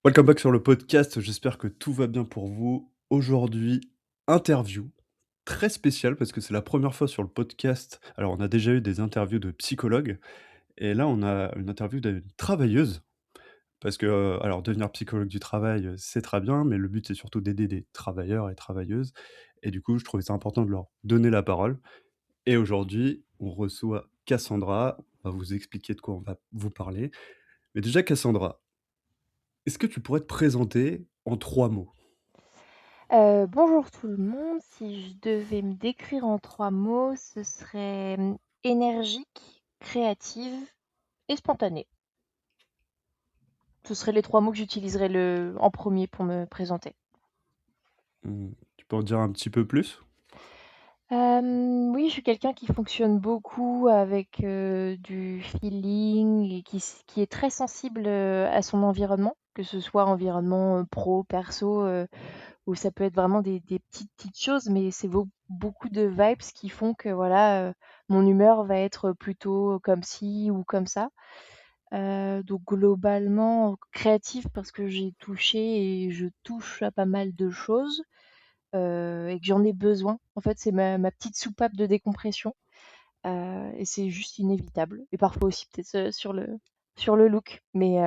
Welcome back sur le podcast, j'espère que tout va bien pour vous. Aujourd'hui, interview très spéciale parce que c'est la première fois sur le podcast. Alors, on a déjà eu des interviews de psychologues et là, on a une interview d'une travailleuse parce que, alors devenir psychologue du travail, c'est très bien, mais le but, c'est surtout d'aider des travailleurs et travailleuses et du coup, je trouvais ça important de leur donner la parole et aujourd'hui, on reçoit Cassandra. On va vous expliquer de quoi on va vous parler. Mais déjà, Cassandra, est-ce que tu pourrais te présenter en 3 mots? Bonjour tout le monde. Si je devais me décrire en 3 mots, ce serait, énergique, créative et spontanée. Ce seraient les 3 mots que j'utiliserais en premier pour me présenter. Tu peux en dire un petit peu plus? Oui, je suis quelqu'un qui fonctionne beaucoup avec, du feeling et qui est très sensible, à son environnement, que ce soit environnement, pro, perso, où ça peut être vraiment des petites choses, mais c'est beaucoup de vibes qui font que voilà, mon humeur va être plutôt comme ci ou comme ça. Donc globalement, créative parce que j'ai touché et je touche à pas mal de choses, et que j'en ai besoin. En fait, c'est ma petite soupape de décompression, et c'est juste inévitable et parfois aussi peut-être, sur le look, mais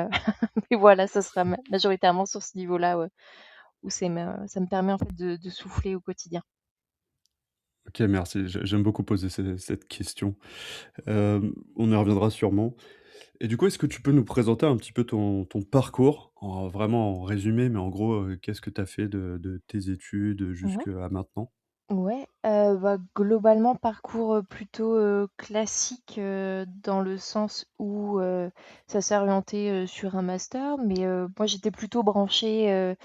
mais voilà, ça sera majoritairement sur ce niveau-là, ouais, où ça me permet en fait de souffler au quotidien. OK, merci. J'aime beaucoup poser cette question. On y reviendra sûrement et du coup, est-ce que tu peux nous présenter un petit peu ton parcours en vraiment en résumé, mais en gros, qu'est-ce que tu as fait de tes études Mmh. jusqu'à maintenant? Ouais, bah, globalement parcours, plutôt, classique, dans le sens où, ça s'est orienté, sur un master, mais, moi j'étais plutôt branchée,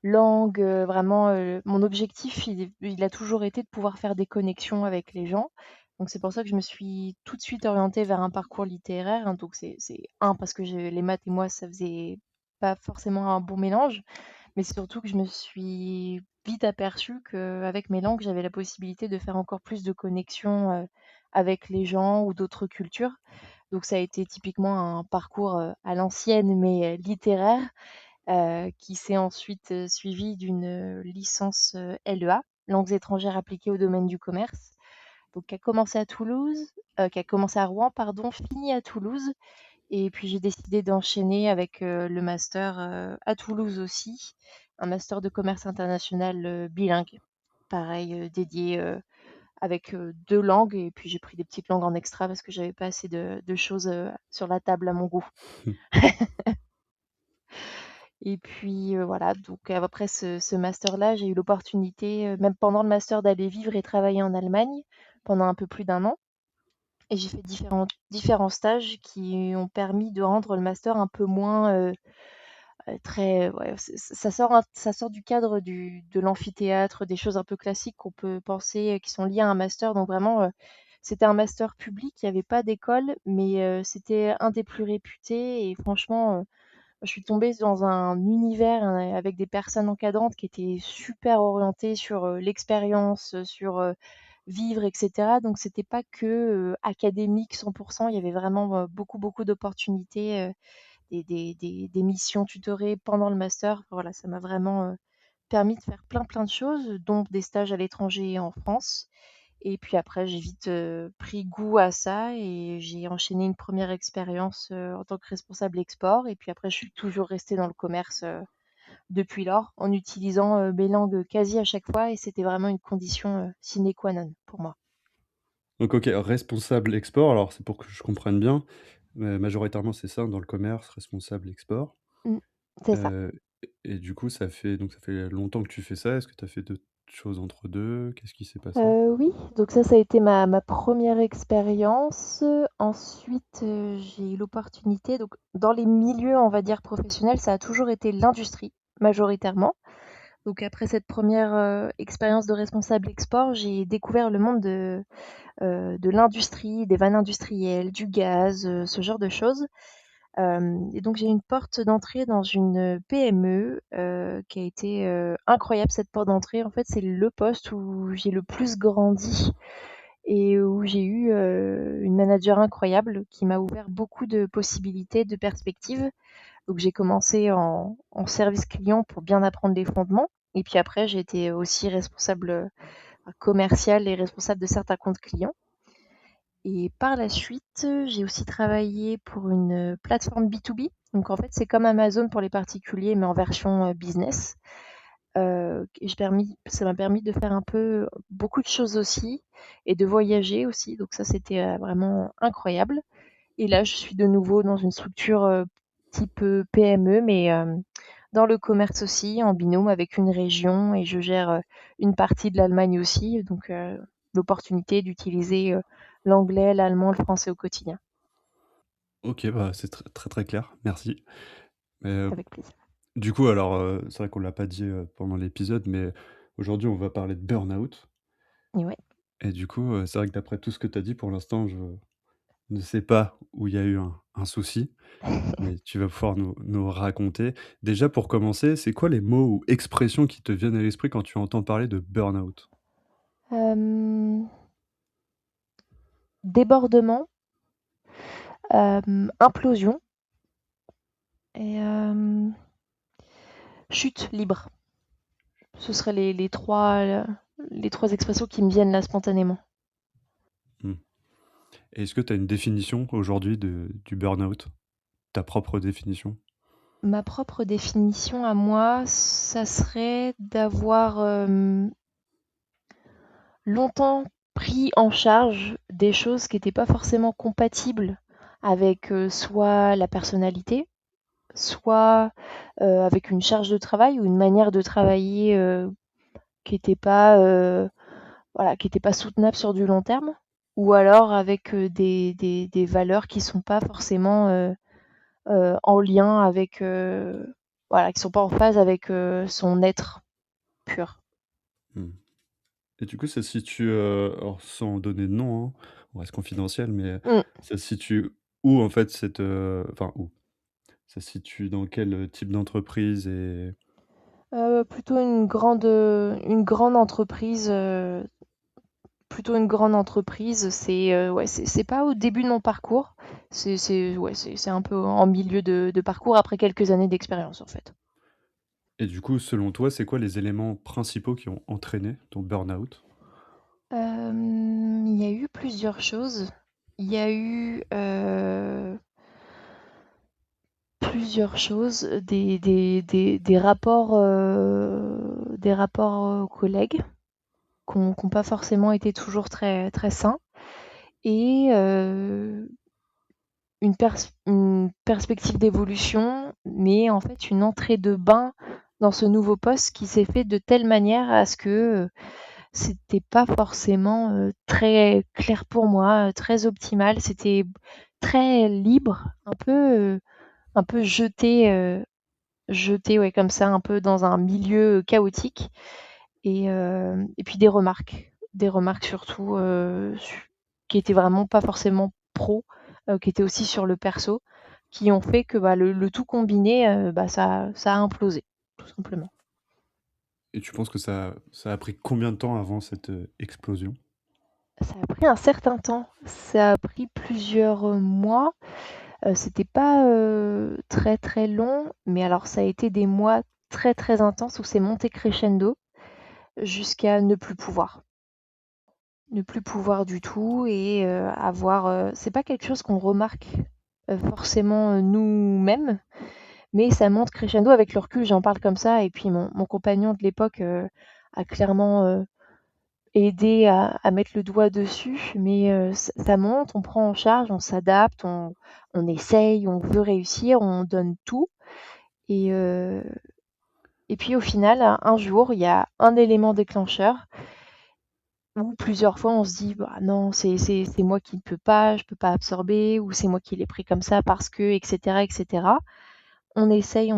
langue, vraiment, mon objectif il a toujours été de pouvoir faire des connexions avec les gens. Donc c'est pour ça que je me suis tout de suite orientée vers un parcours littéraire, hein, donc c'est parce que j'ai les maths et moi ça faisait pas forcément un bon mélange, mais c'est surtout que je me suis vite aperçue qu'avec mes langues, j'avais la possibilité de faire encore plus de connexions, avec les gens ou d'autres cultures. Donc ça a été typiquement un parcours, à l'ancienne mais, littéraire, qui s'est ensuite, suivi d'une, licence, LEA, langues étrangères appliquées au domaine du commerce. Donc qui a commencé à Toulouse, qui a commencé à Rouen pardon, fini à Toulouse et puis j'ai décidé d'enchaîner avec, le master, à Toulouse aussi, un master de commerce international, bilingue. Pareil, dédié, avec, 2 langues et puis j'ai pris des petites langues en extra parce que j'avais pas assez de choses, sur la table à mon goût. Et puis, voilà, donc après ce master-là, j'ai eu l'opportunité, même pendant le master, d'aller vivre et travailler en Allemagne pendant un peu plus d'un an et j'ai fait différents stages qui ont permis de rendre le master un peu moins, très ouais, ça sort du cadre de l'amphithéâtre, des choses un peu classiques qu'on peut penser, qui sont liées à un master. Donc vraiment, c'était un master public, il y avait pas d'école, mais c'était un des plus réputés et franchement, je suis tombée dans un univers, avec des personnes encadrantes qui étaient super orientées sur, l'expérience, sur, vivre et cetera. Donc c'était pas que, académique 100. Il y avait vraiment, beaucoup, beaucoup d'opportunités, des missions tutorées pendant le master. Voilà, ça m'a vraiment, permis de faire plein, plein de choses, dont des stages à l'étranger et en France. Et puis après, j'ai vite, pris goût à ça et j'ai enchaîné une première expérience, en tant que responsable export et puis après je suis toujours restée dans le commerce, depuis lors, en utilisant, mes langues quasi à chaque fois et c'était vraiment une condition, sine qua non pour moi. Donc OK, responsable export, alors c'est pour que je comprenne bien, majoritairement c'est ça dans le commerce, responsable export, Mmh, c'est ça. heu et du coup ça fait longtemps que tu fais ça? Est-ce que tu as fait d'autres choses entre 2? Qu'est-ce qui s'est passé? Oui, donc ça a été ma 1re expérience. Ensuite, j'ai eu l'opportunité donc dans les milieux, on va dire professionnels, ça a toujours été l'industrie, majoritairement. Donc après cette première re expérience de responsable export, j'ai découvert le monde de l'industrie, des vannes industrielles, du gaz, ce genre de choses. Hem Et donc j'ai eu une porte d'entrée dans une PME, qui a été, incroyable cette porte d'entrée. En fait, c'est le poste où j'ai le plus grandi et où j'ai eu, une manager incroyable qui m'a ouvert beaucoup de possibilités, de perspectives. Donc j'ai commencé en service client pour bien apprendre les fondements. Et puis après, j'ai été aussi responsable commercial et responsable de certains comptes clients. Et par la suite, j'ai aussi travaillé pour une plateforme B2B. Donc en fait, c'est comme Amazon pour les particuliers, mais en version business. Ça m'a permis de faire un peu beaucoup de choses aussi et de voyager aussi. Donc ça, c'était vraiment incroyable. Et là, je suis de nouveau dans une structure type PME, mais dans le commerce aussi, en binôme avec une région, et je gère une partie de l'Allemagne aussi. Donc l'opportunité d'utiliser l'anglais, l'allemand, le français au quotidien, OK, bah, c'est très, très clair, merci. Mais, avec plaisir. du coup alors, c'est vrai qu'on l'a pas dit, pendant l'épisode, mais aujourd'hui on va parler de burn-out Et ouais. et du coup, c'est vrai que d'après tout ce que tu as dit pour l'instant, je ne sais pas où il y a eu un souci, mais tu vas pouvoir nous raconter. Déjà pour commencer, c'est quoi les mots ou expressions qui te viennent à l'esprit quand tu entends parler de burn-out? Euh, Débordement, implosion et chute libre. Ce seraient les trois expressions qui me viennent là spontanément. Mmh. Et est-ce que tu as une définition aujourd'hui du burn-out? Ta propre définition? Ma propre définition à moi, ça serait d'avoir longtemps pris en charge des choses qui n'étaient pas forcément compatibles avec soit la personnalité, soit avec une charge de travail ou une manière de travailler qui n'était pas, voilà, qui était pas soutenable sur du long terme, ou alors avec des valeurs qui sont pas forcément en lien avec, voilà, qui sont pas en phase avec son être pur. Mmh. Et du coup, ça se situe, alors sans donner de nom, hein, on reste confidentiel, mais Mm. ça se situe où en fait cette, enfin où? Ça se situe dans quel, type d'entreprise et Plutôt une grande entreprise, plutôt une grande entreprise. C'est ouais, c'est pas au début de mon parcours. Ouais, c'est un peu en milieu de parcours après quelques années d'expérience en fait. du coup, selon toi, c'est quoi les éléments principaux qui ont entraîné ton burn-out? Il y a eu plusieurs choses. Il y a eu plusieurs choses, des rapports aux collègues qui ont pas forcément été toujours très, très sains, et une perspective d'évolution, mais en fait une entrée de bain dans ce nouveau poste qui s'est fait de telle manière à ce que c'était pas forcément très clair pour moi, très optimal. C'était très libre, un peu jeté ouais, comme ça, un peu dans un milieu chaotique. Et puis des remarques surtout qui étaient vraiment pas forcément pro, qui étaient aussi sur le perso, qui ont fait que bah, le tout combiné, bah, ça a implosé, tout simplement. Et tu penses que ça a pris combien de temps avant cette, explosion? Ça a pris un certain temps, ça a pris plusieurs mois. C'était pas très très long, mais alors ça a été des mois très très intenses où c'est monté crescendo jusqu'à ne plus pouvoir. Ne plus pouvoir du tout, et avoir, c'est pas quelque chose qu'on remarque forcément nous-mêmes, mais ça monte crescendo avec le recul, j'en parle comme ça, et puis mon compagnon de l'époque a clairement aidé à mettre le doigt dessus, mais ça monte, on prend en charge, on s'adapte, on essaye, on veut réussir, on donne tout, et, euh, et puis au final, un jour, il y a un élément déclencheur où plusieurs fois on se dit bah non, c'est moi qui ne peux pas, je peux pas absorber, ou c'est moi qui l'ai pris comme ça parce que, etc., etc. On essaye,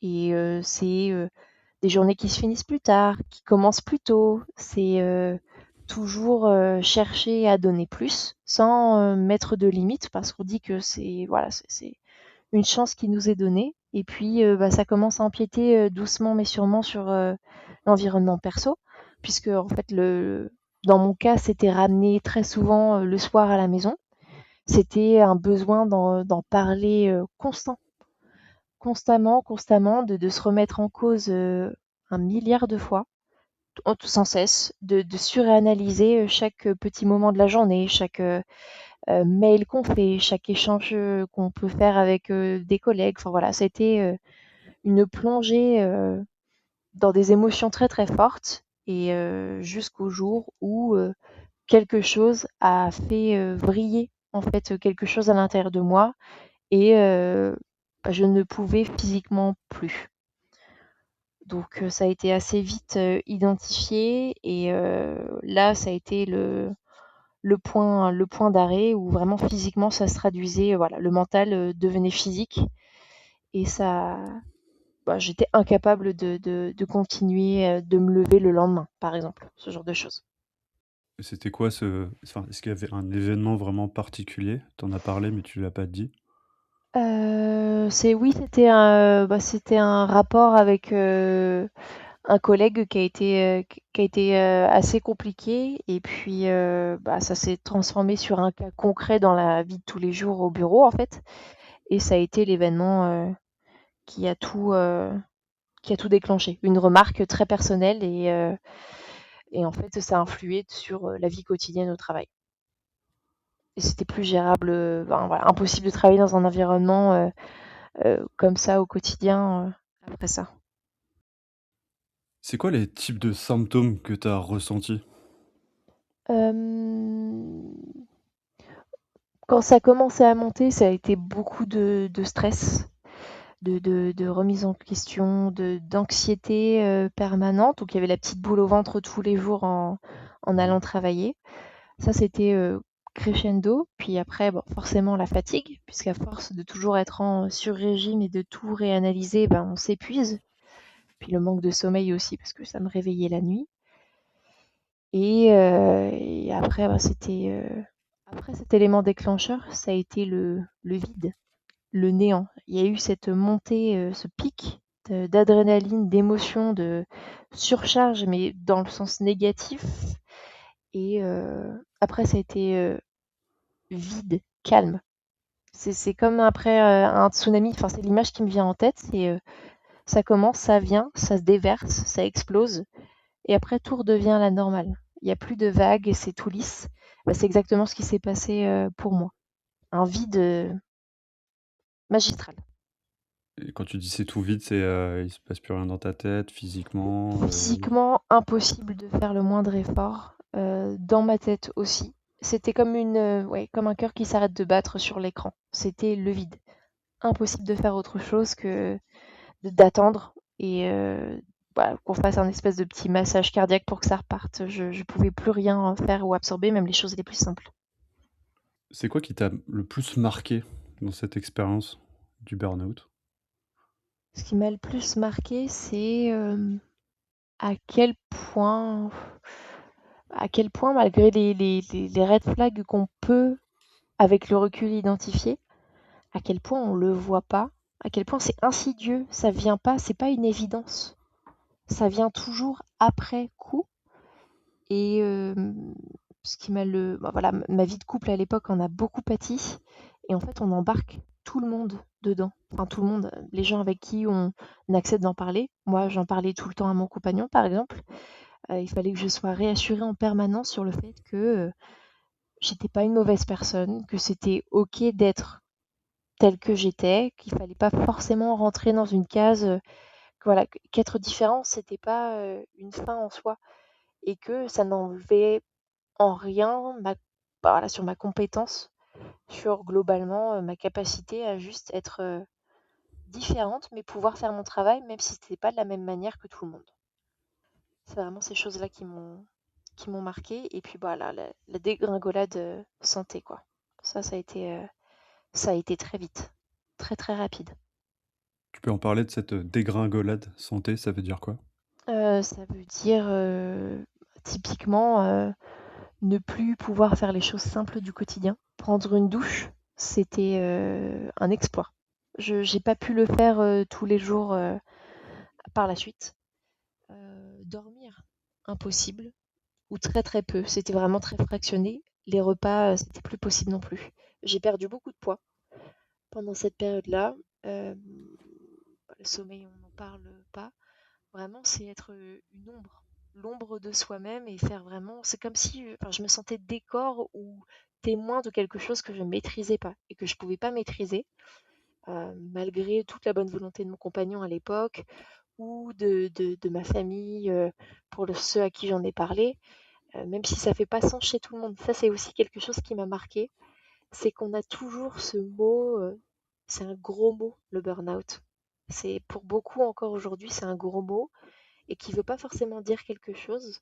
et c'est des journées qui se finissent plus tard, qui commencent plus tôt. C'est toujours chercher à donner plus sans mettre de limites, parce qu'on dit que c'est voilà, c'est une chance qui nous est donnée. Et puis bah, ça commence à empiéter doucement mais sûrement sur l'environnement perso, puisque en fait dans mon cas c'était ramené très souvent le soir à la maison. C'était un besoin d'en parler constant, constamment, constamment de se remettre en cause, 1 000 000 de fois, sans cesse, de suranalyser, chaque, petit moment de la journée, chaque, mail qu'on fait, chaque échange, qu'on peut faire avec, des collègues. Enfin voilà, ça a été, une plongée, dans des émotions très, très fortes et jusqu'au jour où, quelque chose a fait, vriller, en fait, quelque chose à l'intérieur de moi et bah, je ne pouvais physiquement plus. Donc ça a été assez vite, identifié et là, ça a été le point d'arrêt où vraiment physiquement ça se traduisait, voilà, le mental, devenait physique et ça bah, j'étais incapable de continuer, de me lever le lendemain, par exemple, ce genre de choses. Et c'était quoi est-ce qu'il y avait un événement vraiment particulier? T'en as parlé, mais tu l'as pas dit. C'était un rapport avec, un collègue qui a été assez compliqué et puis, bah, ça s'est transformé sur un cas concret dans la vie de tous les jours au bureau, en fait et ça a été l'événement, qui a tout, heu, qui a tout déclenché. Une remarque très personnelle et en fait, ça a influé sur, la vie quotidienne au travail et c'était plus gérable, ben, voilà, impossible de travailler dans un environnement, comme ça au quotidien, après ça. C'est quoi les types de symptômes que tu as ressentis? Hem, Quand ça a commencé à monter, ça a été beaucoup de stress, de remise en question, d'anxiété, permanente. Donc il y avait la petite boule au ventre tous les jours en Mmh. allant travailler. Ça, c'était, crescendo. Puis après, bon, forcément la fatigue, puisqu'à force de toujours être en sur-régime et de tout réanalyser, ben, on s'épuise. Puis le manque de sommeil aussi, parce que ça me réveillait la nuit. Et après, bah, après cet élément déclencheur, ça a été le vide, le néant. Il y a eu cette montée, ce pic d'adrénaline, d'émotion, de surcharge, mais dans le sens négatif. Et après, ça a été vide, calme. C'est comme après un tsunami. Enfin, c'est l'image qui me vient en tête. Ça commence, ça vient, ça se déverse, ça explose, et après tout redevient à la normale. Il n'y a plus de vagues et c'est tout lisse. Bah, c'est exactement ce qui s'est passé pour moi. Un vide magistral. Et quand tu dis: «C'est tout vide», il se passe plus rien dans ta tête, physiquement, Physiquement, impossible de faire le moindre effort. Dans ma tête aussi. C'était comme ouais, comme un cœur qui s'arrête de battre sur l'écran. C'était le vide. Impossible de faire autre chose que d'attendre et bah, qu'on fasse un espèce de petit massage cardiaque pour que ça reparte. Je pouvais plus rien faire ou absorber, même les choses les plus simples. C'est quoi qui t'a le plus marqué dans cette expérience du burn-out? Ce qui m'a le plus marqué, c'est, à quel point malgré les red flags qu'on peut, avec le recul, identifier, à quel point on le voit pas, à quel point c'est insidieux, ça vient pas, c'est pas une évidence. Ça vient toujours après coup et ce qui m'a le bah, voilà, ma vie de couple à l'époque en a beaucoup pâti et en fait, on embarque tout le monde dedans. Enfin tout le monde, les gens avec qui on accepte d'en parler. Moi, j'en parlais tout le temps à mon compagnon, par exemple. Il fallait que je sois réassurée en permanence sur le fait que, j'étais pas une mauvaise personne, que c'était OK d'être telle que j'étais, qu'il fallait pas forcément rentrer dans une case, que voilà, qu'être différent, c'était pas, une fin en soi et que ça n'enlevait en rien bah, voilà, sur ma compétence, sur globalement, ma capacité à juste être, différente, mais pouvoir faire mon travail même si c'était pas de la même manière que tout le monde. C'est vraiment ces choses-là qui m'ont marquée et puis, bah, la dégringolade, santé, quoi. Ça a été très vite, très, très rapide. Tu peux en parler de cette, dégringolade santé, ça veut dire quoi? Ça veut dire, typiquement, ne plus pouvoir faire les choses simples du quotidien. Prendre une douche, c'était, un exploit. Je J'ai pas pu le faire, tous les jours, par la suite. Dormir, impossible ou très, très peu. C'était vraiment très fractionné. Les repas, c'était plus possible non plus. J'ai perdu beaucoup de poids pendant cette période-là, hem le sommeil, on n'en parle pas. Vraiment, c'est être une ombre, l'ombre de soi-même et faire vraiment. C'est comme si enfin, je me sentais décor ou témoin de quelque chose que je ne maîtrisais pas et que je ne pouvais pas maîtriser, malgré toute la bonne volonté de mon compagnon à l'époque ou de ma famille pour ceux à qui j'en ai parlé, même si ça fait pas sens chez tout le monde. Ça, c'est aussi quelque chose qui m'a marqué, c'est qu'on a toujours ce mot, c'est un gros mot, le burn-out. C'est pour beaucoup encore aujourd'hui, c'est un gros mot et qui veut pas forcément dire quelque chose.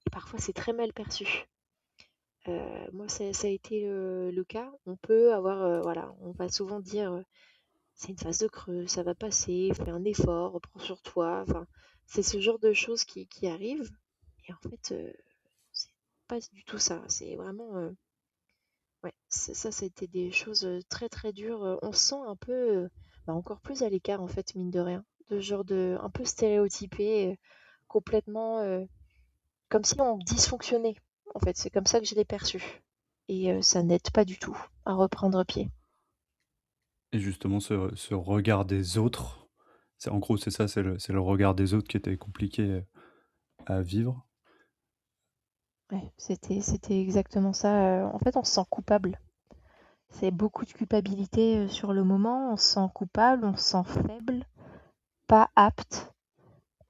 Et parfois, c'est très mal perçu. Moi, ça a été le cas. On peut avoir, voilà, on va souvent dire c'est une phase de creux, ça va passer, fais un effort, reprends sur toi. Enfin, c'est ce genre de choses qui arrivent. Et en fait, c'est pas du tout ça. C'est vraiment, ouais, ça, c'était des choses très très dures. On se sent un peu, bah, encore plus à l'écart en fait, mine de rien, de genre de, un peu stéréotypé, complètement, comme si on dysfonctionnait. En fait, c'est comme ça que je l'ai perçu. Et ça n'aide pas du tout à reprendre pied. Et justement ce regard des autres, c'est en gros, c'est ça, c'est le regard des autres qui était compliqué, à vivre. Ouais, c'était exactement ça. En fait, on se sent coupable. C'est beaucoup de culpabilité sur le moment. On se sent coupable, on se sent faible, pas apte.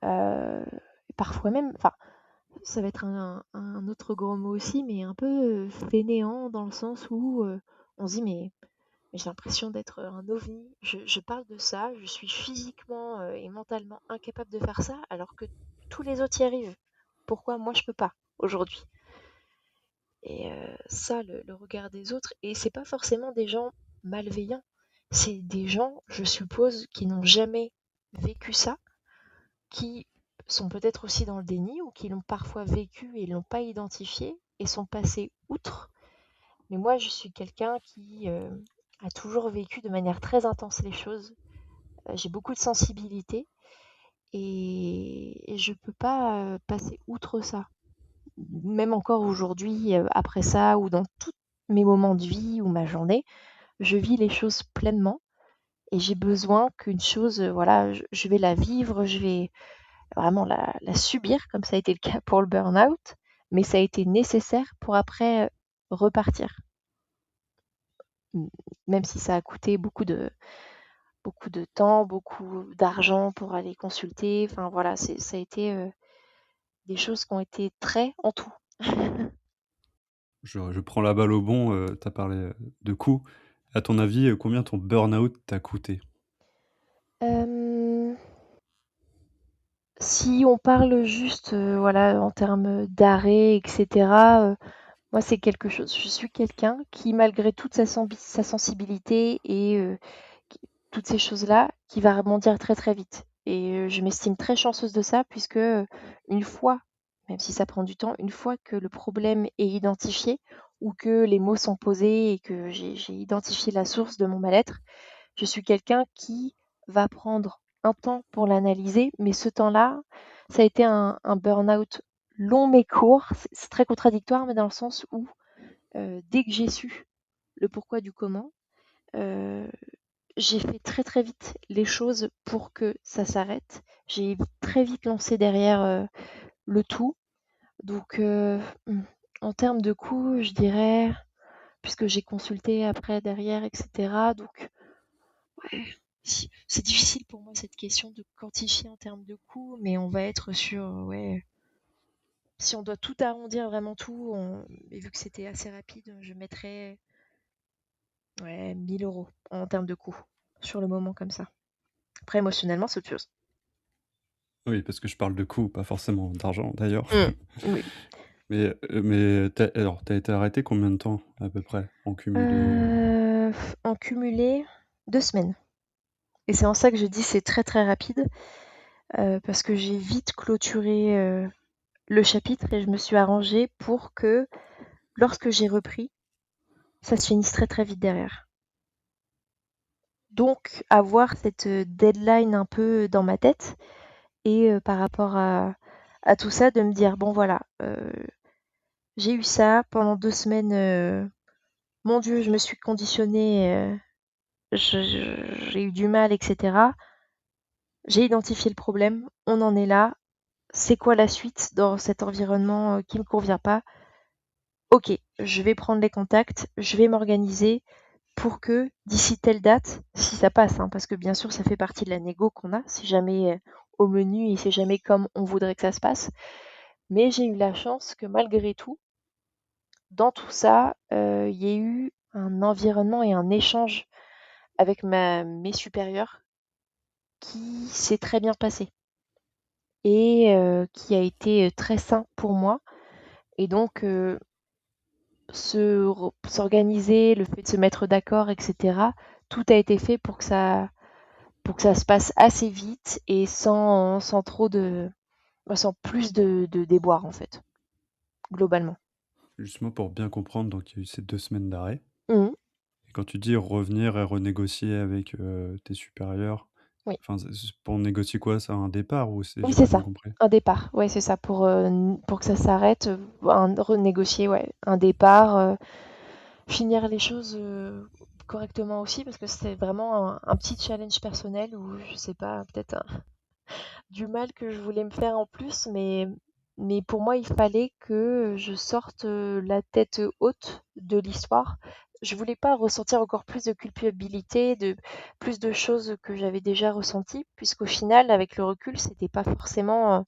euh, Parfois même, enfin, ça va être un autre gros mot aussi, mais un peu fainéant dans le sens où on se dit mais j'ai l'impression d'être un ovni. Je parle de ça, je suis physiquement et mentalement incapable de faire ça, alors que tous les autres y arrivent. Pourquoi moi je peux pas aujourd'hui? Et ça, le regard des autres, et c'est pas forcément des gens malveillants, c'est des gens, je suppose, qui n'ont jamais vécu ça, qui sont peut-être aussi dans le déni ou qui l'ont parfois vécu et l'ont pas identifié et sont passés outre. Mais moi, je suis quelqu'un qui a toujours vécu de manière très intense les choses. J'ai beaucoup de sensibilité et je peux pas passer outre ça. Même encore aujourd'hui, après ça ou dans tous mes moments de vie ou ma journée, je vis les choses pleinement et j'ai besoin qu'une chose, voilà, je vais la vivre, je vais vraiment la subir, comme ça a été le cas pour le burn-out, mais ça a été nécessaire pour après repartir. Même si ça a coûté beaucoup de temps, beaucoup d'argent pour aller consulter. Enfin voilà, ça a été des choses qui ont été très en tout. Je prends la balle au bond, tu as parlé, de coûts. À ton avis, combien ton burn-out t'a coûté? Euh, Si on parle juste, voilà, en termes d'arrêt, etc., moi, c'est quelque chose. Je suis quelqu'un qui, malgré toute sa sensibilité et toutes ces choses-là, qui va rebondir très très vite. Et je m'estime très chanceuse de ça, puisque une fois, même si ça prend du temps, une fois que le problème est identifié ou que les mots sont posés et que j'ai identifié la source de mon mal-être, je suis quelqu'un qui va prendre un temps pour l'analyser, mais ce temps-là, ça a été un burn-out long mais court. C'est très contradictoire, mais dans le sens où dès que j'ai su le pourquoi du comment, euh, j'ai fait très très vite les choses pour que ça s'arrête. J'ai très vite lancé derrière le tout. Donc, en termes de coûts, je dirais, puisque j'ai consulté après derrière, etc. Donc, ouais, c'est difficile pour moi cette question de quantifier en termes de coûts, mais on va être sur, ouais, si on doit tout arrondir, vraiment tout, et vu que c'était assez rapide, je mettrais ouais, 1 000 € en termes de coûts sur le moment comme ça. Après, émotionnellement, c'est autre chose. Oui, parce que je parle de coûts, pas forcément d'argent d'ailleurs. Mm. Oui. Mais tu as été arrêté combien de temps à peu près en cumulé? En cumulé, 2 semaines. Et c'est en ça que je dis c'est très très rapide, parce que j'ai vite clôturé le chapitre et je me suis arrangée pour que lorsque j'ai repris, ça se finisse très très vite derrière. Donc avoir cette deadline un peu dans ma tête et par rapport à tout ça, de me dire bon voilà, j'ai eu ça pendant 2 semaines, mon Dieu, je me suis conditionnée, j'ai eu du mal, etc. j'ai identifié le problème, on en est là. C'est quoi la suite dans cet environnement qui me convient pas? Ok, je vais prendre les contacts, je vais m'organiser pour que d'ici telle date, si ça passe, hein, parce que bien sûr ça fait partie de la négo qu'on a, c'est jamais au menu et c'est jamais comme on voudrait que ça se passe. Mais j'ai eu la chance que malgré tout, dans tout ça, il y ait eu un environnement et un échange avec mes supérieurs qui s'est très bien passé et qui a été très sain pour moi. Et donc, s'organiser, le fait de se mettre d'accord, etc., tout a été fait pour que ça se passe assez vite et sans trop de, sans plus de déboires, en fait, globalement. Justement pour bien comprendre, donc il y a eu ces 2 semaines d'arrêt Mhm. et quand tu dis revenir et renégocier avec, tes supérieurs, Oui. enfin, c'est pour négocier quoi? C'est un départ ou c'est Oui, j'ai c'est pas bien ça. compris? Un départ. Ouais, c'est ça. Pour que ça s'arrête, renégocier, ouais, un départ, finir les choses correctement aussi, parce que c'est vraiment un petit challenge personnel où je sais pas, peut-être du mal que je voulais me faire en plus, mais pour moi, il fallait que je sorte la tête haute de l'histoire. Je voulais pas ressentir encore plus de culpabilité, de plus de choses que j'avais déjà ressenties, puisqu'au final, avec le recul, c'était pas forcément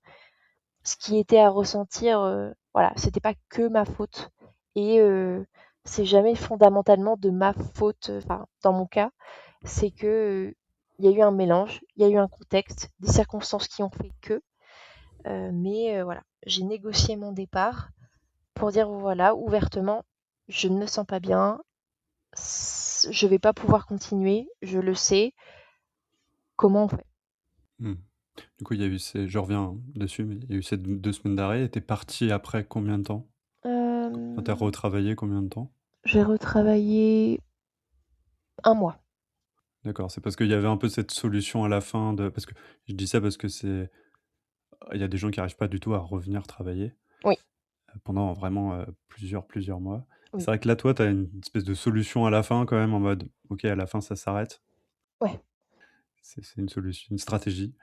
ce qui était à ressentir. Voilà, c'était pas que ma faute. Et c'est jamais fondamentalement de ma faute. Enfin, dans mon cas, c'est que il y a eu un mélange, il y a eu un contexte, des circonstances qui ont fait que. Mais voilà, j'ai négocié mon départ pour dire voilà, ouvertement, je ne me sens pas bien, je vais pas pouvoir continuer, je le sais, comment on fait? Mmh. Du coup, il y a eu ces je reviens dessus, mais il y a eu ces 2 semaines d'arrêt et tu es parti après combien de temps? Enfin, tu as Euh, retravaillé combien de temps? j'ai retravaillé un mois. D'accord, c'est parce qu'il y avait un peu cette solution à la fin de parce que je dis ça parce que c'est il y a des gens qui arrivent pas du tout à revenir travailler, Oui, pendant vraiment, plusieurs mois. oui, C'est vrai que là, toi, tu as une espèce de solution à la fin quand même en mode: «OK, à la fin, ça s'arrête». ouais, C'est une solution, une stratégie.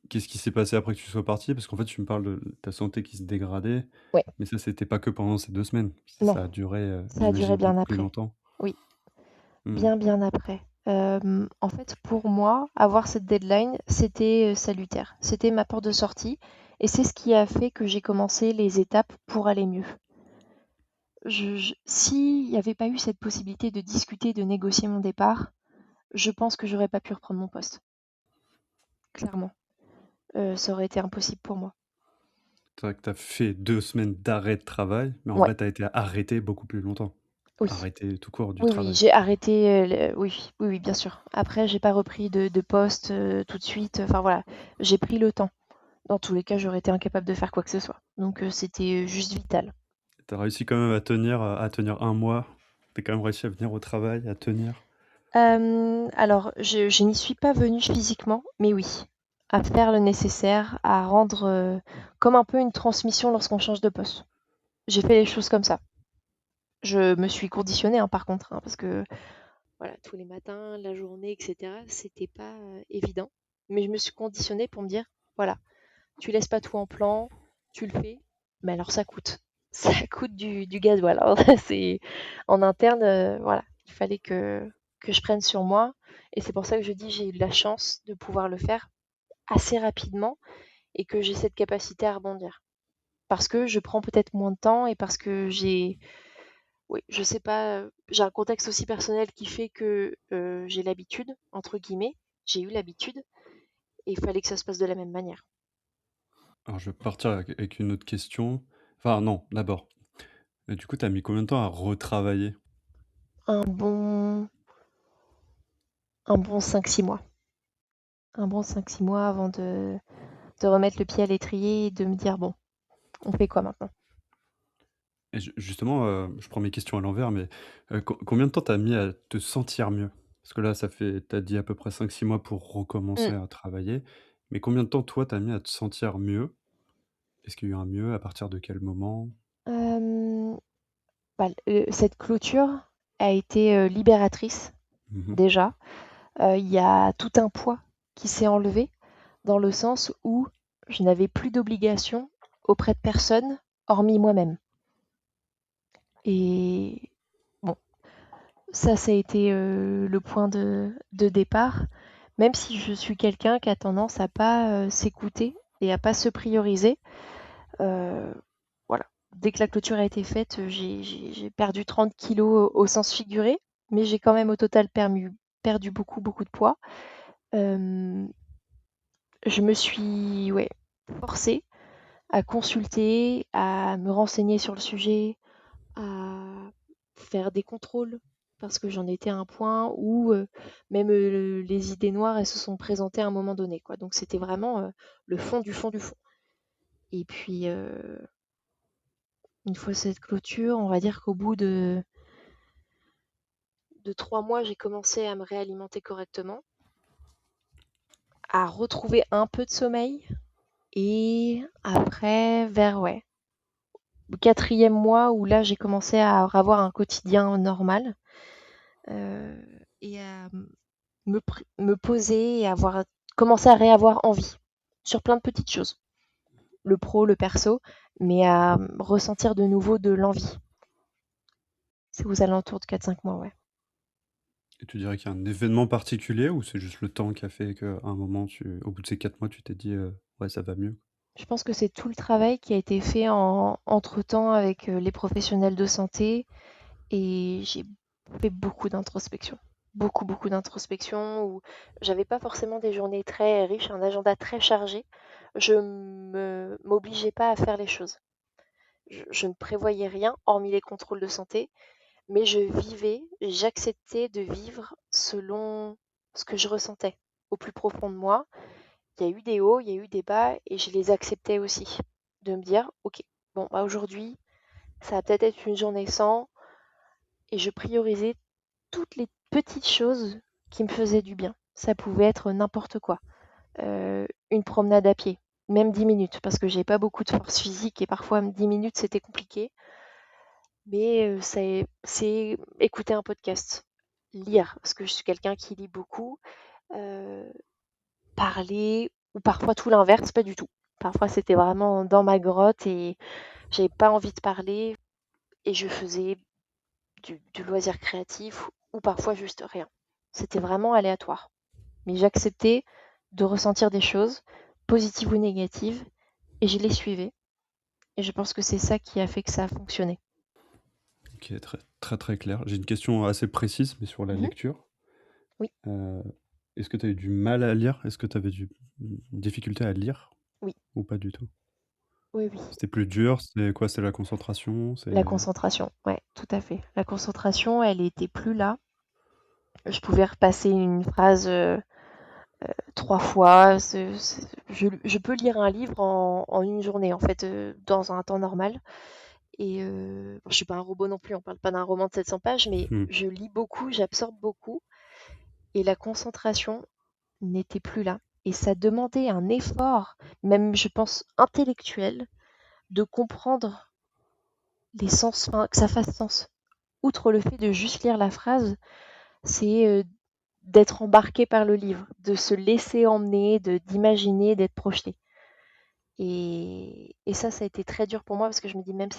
Qu'est-ce qui s'est passé après que tu sois parti? Parce qu'en fait, tu me parles de ta santé qui se dégradait, ouais, mais ça, c'était pas que pendant ces 2 semaines. non, Ça a duré, ça a duré j'imagine bien beaucoup plus après. longtemps. Oui, Mmh. bien, bien après. En fait, pour moi, avoir cette deadline, c'était salutaire. C'était ma porte de sortie et c'est ce qui a fait que j'ai commencé les étapes pour aller mieux. S'il n'y avait pas eu cette possibilité de discuter, de négocier mon départ, je pense que j'aurais pas pu reprendre mon poste, clairement. Ça aurait été impossible pour moi. C'est vrai que tu as fait 2 semaines d'arrêt de travail, mais en Ouais, vrai, tu as été arrêté beaucoup plus longtemps. oui. Arrêté tout court du Oui, oui, travail. j'ai arrêté, oui, oui, oui, bien sûr. Après, j'ai pas repris de poste tout de suite. Enfin voilà, j'ai pris le temps. Dans tous les cas, j'aurais été incapable de faire quoi que ce soit. Donc, c'était juste vital. Tu as réussi quand même à tenir un mois. Tu as quand même réussi à venir au travail, à tenir. Alors, je n'y suis pas venue physiquement, mais oui, à faire le nécessaire, à rendre comme un peu une transmission lorsqu'on change de poste. J'ai fait les choses comme ça. Je me suis conditionnée, hein, par contre, hein, parce que voilà, tous les matins, la journée, etc., c'était pas évident. Mais je me suis conditionnée pour me dire, voilà, tu laisses pas tout en plan, tu le fais, mais alors ça coûte. Ça coûte du gasoil, hein. C'est en interne, voilà, il fallait que je prenne sur moi. Et c'est pour ça que je dis j'ai eu de la chance de pouvoir le faire assez rapidement et que j'ai cette capacité à rebondir. Parce que je prends peut-être moins de temps et parce que oui, je sais pas, j'ai un contexte aussi personnel qui fait que j'ai l'habitude, entre guillemets, j'ai eu l'habitude et il fallait que ça se passe de la même manière. Alors je vais partir avec une autre question. Enfin non, d'abord, du coup, tu as mis combien de temps à retravailler? Un bon, un bon 5-6 mois. Un bon 5-6 mois avant de remettre le pied à l'étrier et de me dire, bon, on fait quoi maintenant? Et justement, je prends mes questions à l'envers, mais, combien de temps tu as mis à te sentir mieux? Parce que là, ça fait tu as dit à peu près 5-6 mois pour recommencer Mm. à travailler, mais combien de temps toi, tu as mis à te sentir mieux? Est-ce qu'il y a eu un mieux? À partir de quel moment? Euh, Bah, cette clôture a été libératrice Mmh. déjà. Il y a tout un poids qui s'est enlevé. dans le sens où je n'avais plus d'obligation auprès de personne hormis moi-même. Et bon, ça a été le point de départ, même si je suis quelqu'un qui a tendance à pas s'écouter et à pas se prioriser. euh, voilà. Dès que la clôture a été faite, j'ai perdu 30 kilos au sens figuré, mais j'ai quand même au total perdu beaucoup, beaucoup de poids. Euh, je me suis ouais, forcée à consulter, à me renseigner sur le sujet, à faire des contrôles parce que j'en étais à un point où même les idées noires, elles se sont présentées à un moment donné, quoi. Donc c'était vraiment le fond du fond du fond. Et puis une fois cette clôture, on va dire qu'au bout de 3 mois, j'ai commencé à me réalimenter correctement, à retrouver un peu de sommeil. Et après, vers ouais, le 4e mois où là j'ai commencé à avoir un quotidien normal euh, et à me poser et avoir commencé à réavoir envie sur plein de petites choses, le pro, le perso, mais à ressentir de nouveau de l'envie. C'est aux alentours de 4-5 mois, ouais. Et tu dirais qu'il y a un événement particulier ou c'est juste le temps qui a fait qu'à un moment au bout de ces 4 mois, tu t'es dit, «Ouais, ça va mieux»? Je pense que c'est tout le travail qui a été fait entre-temps avec les professionnels de santé et j'ai fait beaucoup d'introspection. Beaucoup, beaucoup d'introspection où j'avais pas forcément des journées très riches, un agenda très chargé. Je m'obligeais pas à faire les choses. Je ne prévoyais rien, hormis les contrôles de santé, mais je vivais, j'acceptais de vivre selon ce que je ressentais au plus profond de moi. Il y a eu des hauts, il y a eu des bas, et je les acceptais aussi. De me dire, ok, bon, bah aujourd'hui, ça va peut-être être une journée sans, et je priorisais toutes les petites choses qui me faisaient du bien. Ça pouvait être n'importe quoi. Une promenade à pied, même 10 minutes, parce que j'ai pas beaucoup de force physique et parfois 10 minutes c'était compliqué. Mais c'est écouter un podcast, lire, parce que je suis quelqu'un qui lit beaucoup, euh, parler, ou parfois tout l'inverse, pas du tout. Parfois c'était vraiment dans ma grotte et j'avais pas envie de parler et je faisais du loisir créatif ou parfois juste rien. C'était vraiment aléatoire. Mais j'acceptais de ressentir des choses, positives ou négatives, et je les suivais. Et je pense que c'est ça qui a fait que ça a fonctionné. OK, très, très, très clair. J'ai une question assez précise, mais sur la Mhm. lecture. Oui, Heu, est-ce que tu as eu du mal à lire? Est-ce que tu avais une difficulté à lire oui, ou pas du tout? oui, oui. C'était plus dur? C'est quoi? C'est la concentration? La C'est concentration, ouais, tout à fait. La concentration, elle était plus là. Je pouvais repasser une phrase 3 fois. Je peux lire un livre en une journée, en fait, dans un temps normal. Et je suis pas un robot non plus, on parle pas d'un roman de 700 pages, mais mmh, je lis beaucoup, j'absorbe beaucoup. Et la concentration n'était plus là. Et ça demandait un effort, même je pense intellectuel, de comprendre les sens, enfin, que ça fasse sens. Outre le fait de juste lire la phrase, c'est d'être embarqué par le livre, de se laisser emmener, d'imaginer, d'être projeté. Et ça a été très dur pour moi parce que je me dis même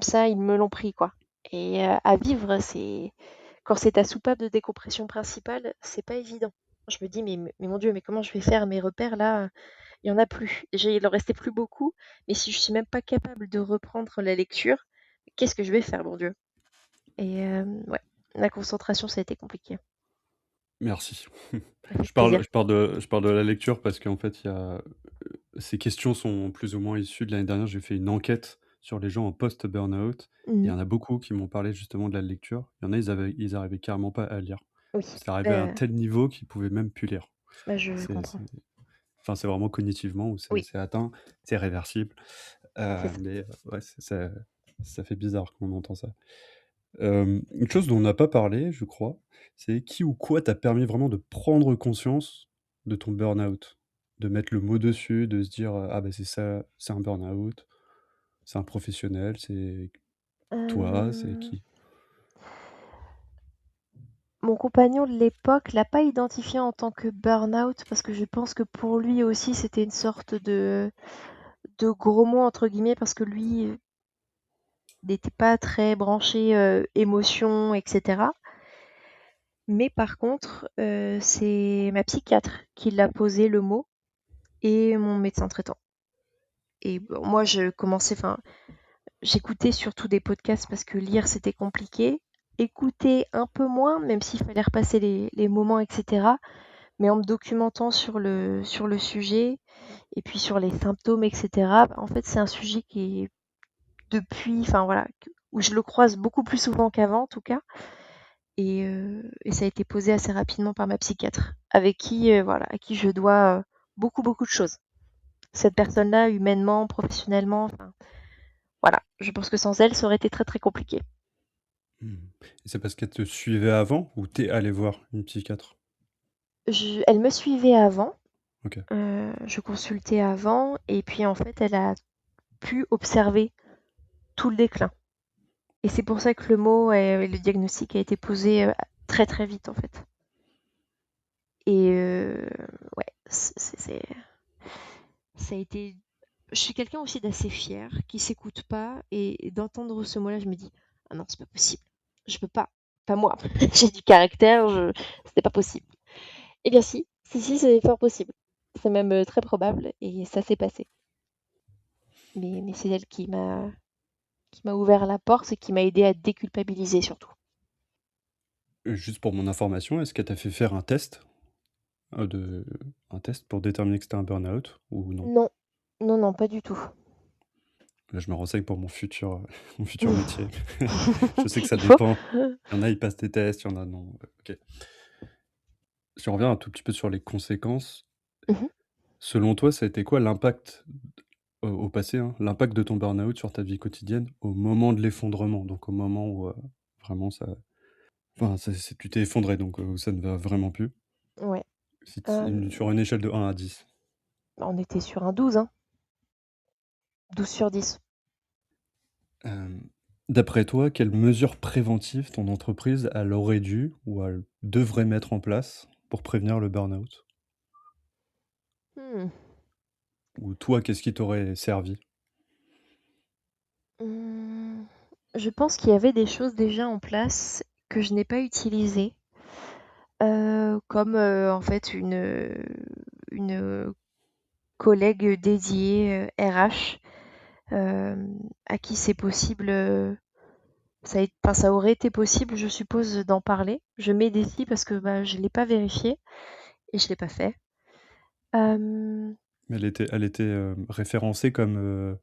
ça, ils me l'ont pris, quoi. Et à vivre, quand c'est ta soupape de décompression principale, c'est pas évident. Je me dis, mais mon Dieu, mais comment je vais faire mes repères là? Il y en a plus. Il en restait plus beaucoup. Mais si je suis même pas capable de reprendre la lecture, qu'est-ce que je vais faire, mon Dieu? Et ouais, la concentration, ça a été compliqué. merci. Avec Je parle plaisir. je parle de je parle de la lecture parce qu'en fait, il y a ces questions sont plus ou moins issues de l'année dernière. J'ai fait une enquête sur les gens en post-burnout. Il y Mhm. en a beaucoup qui m'ont parlé justement de la lecture. Il y en a, ils arrivaient carrément pas à lire. Oui, C'est arrivé à un tel niveau qu'ils pouvaient même plus lire. bah, je C'est comprends. c'est enfin, c'est vraiment cognitivement où Oui, c'est atteint, c'est réversible, c'est ça. mais ouais, ça fait bizarre quand on entend ça. Une chose dont on n'a pas parlé, je crois, c'est qui ou quoi t'a permis vraiment de prendre conscience de ton burn-out? De mettre le mot dessus, de se dire, «Ah bah, c'est ça, c'est un burn-out, c'est un professionnel, c'est toi, c'est Euh, qui?» Mon compagnon de l'époque l'a pas identifié en tant que burn-out parce que je pense que pour lui aussi c'était une sorte de gros mot entre guillemets parce que lui n'était pas très branché émotion, etc. Mais par contre, c'est ma psychiatre qui l'a posé le mot et mon médecin traitant. Et bon, moi, j'écoutais surtout des podcasts parce que lire c'était compliqué. Écouter un peu moins, même s'il fallait repasser les moments, etc. Mais en me documentant sur le sujet et puis sur les symptômes, etc. En fait, c'est un sujet qui est depuis, enfin voilà, où je le croise beaucoup plus souvent qu'avant en tout cas. Et ça a été posé assez rapidement par ma psychiatre, avec qui, voilà, à qui je dois beaucoup, beaucoup de choses. Cette personne-là, humainement, professionnellement, enfin, voilà. Je pense que sans elle, ça aurait été très, très compliqué. Mmh. Et c'est parce qu'elle te suivait avant ou t'es allé voir une psychiatre? Elle me suivait avant, OK. je consultais avant, et puis en fait, elle a pu observer tout le déclin. Et c'est pour ça que le mot et le diagnostic a été posé très, très vite, en fait. Et ouais, ça a été. Je suis quelqu'un aussi d'assez fier, qui s'écoute pas, et d'entendre ce mot-là, je me dis, ah non, c'est pas possible. Je peux pas. Pas moi. J'ai du caractère, c'était pas possible. Eh bien si, c'est fort possible. C'est même très probable, et ça s'est passé. Mais c'est elle qui m'a ouvert la porte et qui m'a aidé à déculpabiliser surtout. Juste pour mon information, est-ce qu'elle t'a fait faire de un test pour déterminer que c'était un burn-out ou non? Non, non, non, pas du tout. Là, je me renseigne pour mon futur, mon futur métier. Je sais que ça Il faut. dépend. Il y en a, ils passent des tests, il y en a non. OK. Si on revient un tout petit peu sur les conséquences, Mhm. selon toi, ça a été quoi l'impact, au passé, hein, l'impact de ton burn-out sur ta vie quotidienne au moment de l'effondrement? Donc au moment où, vraiment ça tu t'es effondré donc, où ça ne va vraiment plus? Ouais. Si t une Euh, sur une échelle de 1 à 10. on était sur un 12, hein. 12/10. Hem, D'après toi, quelles mesures préventives ton entreprise, elle aurait dû ou elle devrait mettre en place pour prévenir le burn-out? Hmm. Ou toi, qu'est-ce qui t'aurait servi? Hmm. Je pense qu'il y avait des choses déjà en place que je n'ai pas utilisées, comme en fait une collègue dédiée RH, à qui c'est possible, enfin, ça aurait été possible, je suppose, d'en parler. Je mets des si parce que bah, je ne l'ai pas vérifié et je ne l'ai pas fait. Euh, Elle était, référencée comme,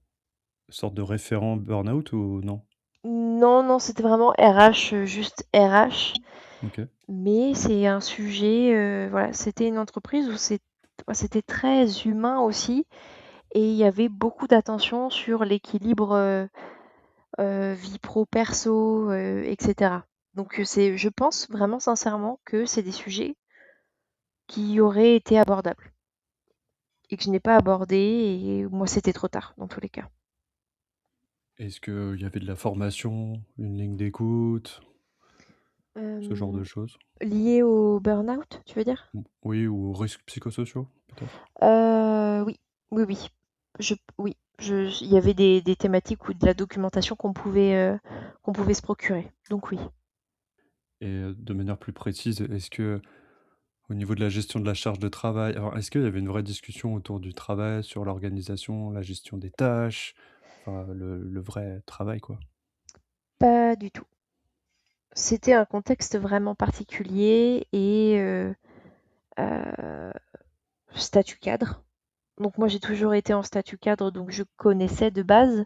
sorte de référent burn-out ou non? non, non, c'était vraiment RH, juste RH. OK. Mais c'est un sujet, voilà, c'était une entreprise où c'était très humain aussi, et il y avait beaucoup d'attention sur l'équilibre vie pro perso, etc. Donc je pense vraiment sincèrement que c'est des sujets qui auraient été abordables et que je n'ai pas abordé, et moi c'était trop tard dans tous les cas. Est-ce qu'il y avait de la formation, une ligne d'écoute, ce genre Euh, de choses? Lié au burn-out, tu veux dire? Oui, ou aux risques psychosociaux, peut-être? Oui, oui, oui. Oui, il y avait des thématiques ou de la documentation qu'on pouvait se procurer. Donc oui. Et de manière plus précise, est-ce que au niveau de la gestion de la charge de travail, alors est-ce qu'il y avait une vraie discussion autour du travail, sur l'organisation, la gestion des tâches, enfin le vrai travail, quoi? Pas du tout. C'était un contexte vraiment particulier et statut cadre. Donc moi j'ai toujours été en statut cadre, donc je connaissais de base,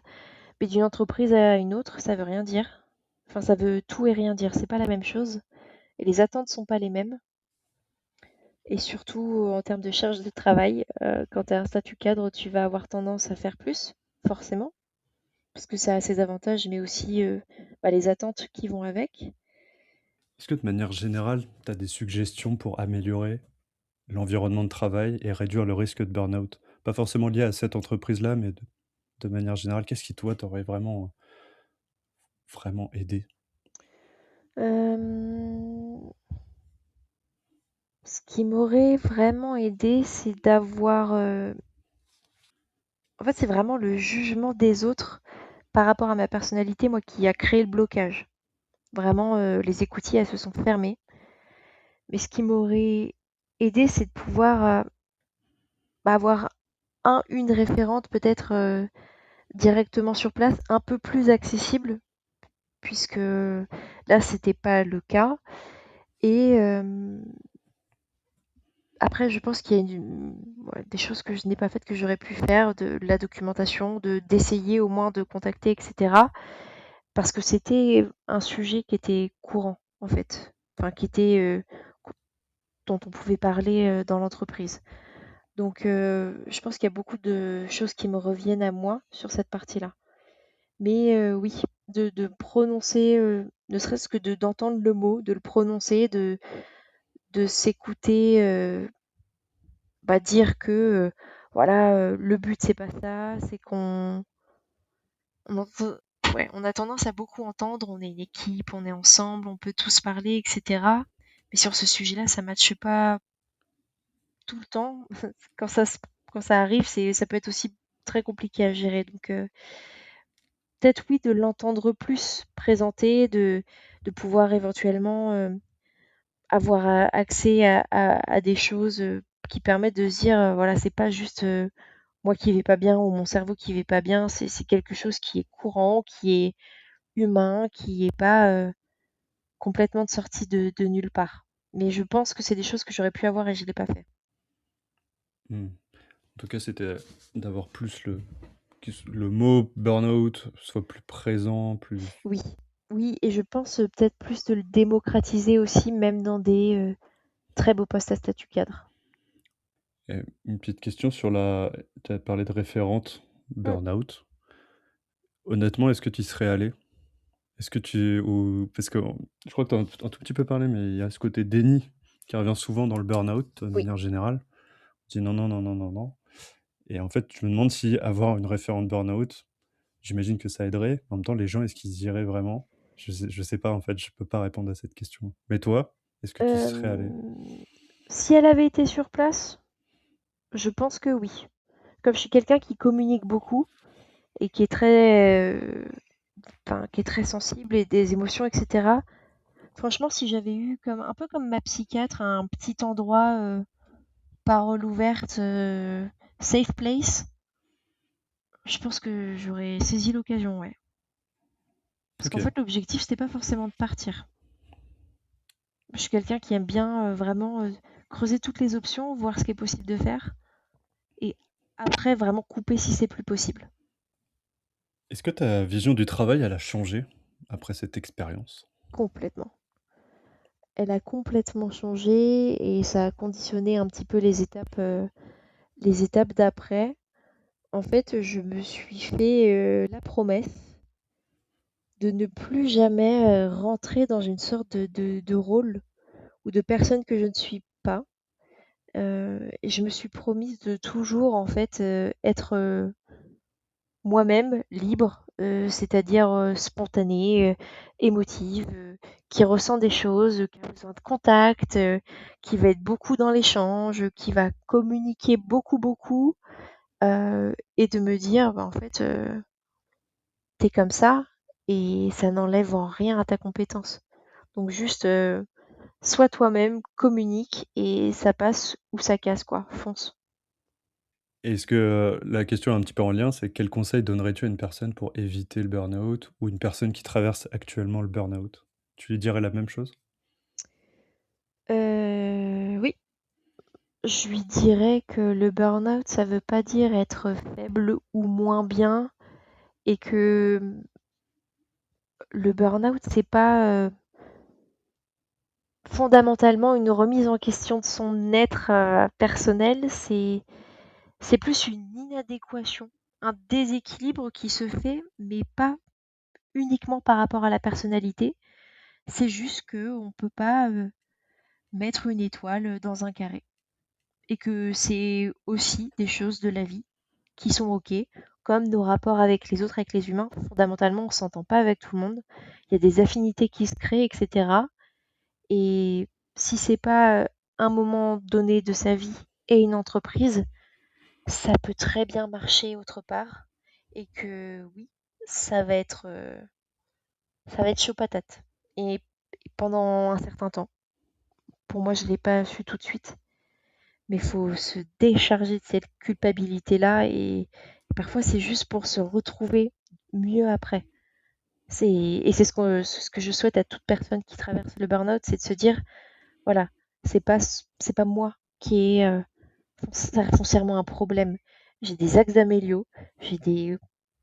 mais d'une entreprise à une autre, ça veut rien dire. Enfin, ça veut tout et rien dire. C'est pas la même chose. Et les attentes sont pas les mêmes. Et surtout en termes de charge de travail, quand tu as un statut cadre, tu vas avoir tendance à faire plus, forcément, parce que ça a ses avantages, mais aussi bah, les attentes qui vont avec. Est-ce que de manière générale, tu as des suggestions pour améliorer l'environnement de travail et réduire le risque de burn-out? Pas forcément lié à cette entreprise-là, mais de manière générale, qu'est-ce qui toi t'aurait vraiment aidé? Euh, Ce qui m'aurait vraiment aidé, c'est d'avoir, en fait, c'est vraiment le jugement des autres par rapport à ma personnalité, moi, qui a créé le blocage. Vraiment, les écoutilles, elles se sont fermées. Mais ce qui m'aurait aidé, c'est de pouvoir, avoir une référente peut-être, directement sur place, un peu plus accessible, puisque là, c'était pas le cas. Et après, je pense qu'il y a ouais, des choses que je n'ai pas faites que j'aurais pu faire, de la documentation, d'essayer au moins de contacter, etc. Parce que c'était un sujet qui était courant, en fait. Enfin, dont on pouvait parler dans l'entreprise. Donc, je pense qu'il y a beaucoup de choses qui me reviennent à moi sur cette partie-là. Mais oui, de prononcer, ne serait-ce que d'entendre le mot, de le prononcer, de s'écouter, dire que, voilà, le but c'est pas ça, c'est on en veut ouais, on a tendance à beaucoup entendre, on est une équipe, on est ensemble, on peut tous parler, et cetera. Mais sur ce sujet-là, ça matche pas tout le temps. Quand quand ça arrive, ça peut être aussi très compliqué à gérer. Donc, peut-être oui, de l'entendre plus présenter, de pouvoir éventuellement avoir accès à des choses qui permettent de se dire, voilà, c'est pas juste moi qui vais pas bien ou mon cerveau qui va pas bien, c'est quelque chose qui est courant, qui est humain, qui est pas complètement sorti de nulle part. Mais je pense que c'est des choses que j'aurais pu avoir et je l'ai pas fait. Mmh. En tout cas, c'était d'avoir plus le mot burn-out soit plus présent, plus. Oui, oui, et je pense peut-être plus de le démocratiser aussi, même dans des très beaux postes à statut cadre. Et une petite question sur tu as parlé de référente Mm. burn-out. Honnêtement, est-ce que tu y serais allé? Est-ce que tu ou parce que je crois que tu as un tout petit peu parlé, mais il y a ce côté déni qui revient souvent dans le burn-out de Oui. manière générale. On dit: «Non, non, non, non, non, non», et en fait, je me demande si avoir une référente burn-out, j'imagine que ça aiderait. En même temps, les gens, est-ce qu'ils y iraient vraiment? Je sais pas, en fait, je peux pas répondre à cette question. Mais toi, est-ce que tu y serais allé? Si elle avait été sur place, je pense que oui. Comme je suis quelqu'un qui communique beaucoup et qui est très sensible et des émotions, etc. Franchement, si j'avais eu un peu comme ma psychiatre, un petit endroit, parole ouverte, safe place, je pense que j'aurais saisi l'occasion, ouais. Parce qu'en OK. fait, l'objectif, c'était pas forcément de partir. Je suis quelqu'un qui aime bien vraiment creuser toutes les options, voir ce qui est possible de faire, et après vraiment couper si c'est plus possible. Est-ce que ta vision du travail, elle a changé après cette expérience? Complètement. Elle a complètement changé et ça a conditionné un petit peu les étapes d'après. En fait, je me suis fait la promesse de ne plus jamais rentrer dans une sorte de rôle ou de personne que je ne suis pas. Et je me suis promise de toujours en fait être moi-même, libre, c'est-à-dire spontanée, émotive, qui ressent des choses, qui a besoin de contact, qui va être beaucoup dans l'échange, qui va communiquer beaucoup, beaucoup, et de me dire: «Bah, en fait, tu comme ça et ça n'enlève en rien à ta compétence. Donc juste, sois toi-même, communique et ça passe ou ça casse quoi, fonce». Est-ce que, la question est un petit peu en lien, c'est quel conseil donnerais-tu à une personne pour éviter le burn-out ou une personne qui traverse actuellement le burn-out? Tu lui dirais la même chose? Oui. Je lui dirais que le burn-out, ça veut pas dire être faible ou moins bien et que le burn-out, c'est pas fondamentalement une remise en question de son être personnel, c'est plus une inadéquation, un déséquilibre qui se fait, mais pas uniquement par rapport à la personnalité. C'est juste que on peut pas mettre une étoile dans un carré et que c'est aussi des choses de la vie qui sont OK, comme nos rapports avec les autres, avec les humains. Fondamentalement, on s'entend pas avec tout le monde. Il y a des affinités qui se créent, etc. Et si c'est pas un moment donné de sa vie et une entreprise, ça peut très bien marcher autre part et que oui, ça va être, heu, ça va être chaud patate et pendant un certain temps. Pour moi, je l'ai pas su tout de suite, mais il faut se décharger de cette culpabilité-là et parfois c'est juste pour se retrouver mieux après. C'est ce que je souhaite à toute personne qui traverse le burn-out, c'est de se dire: «Voilà, c'est pas moi qui ai, foncièrement un problème. J'ai des axes d'amélio, j'ai des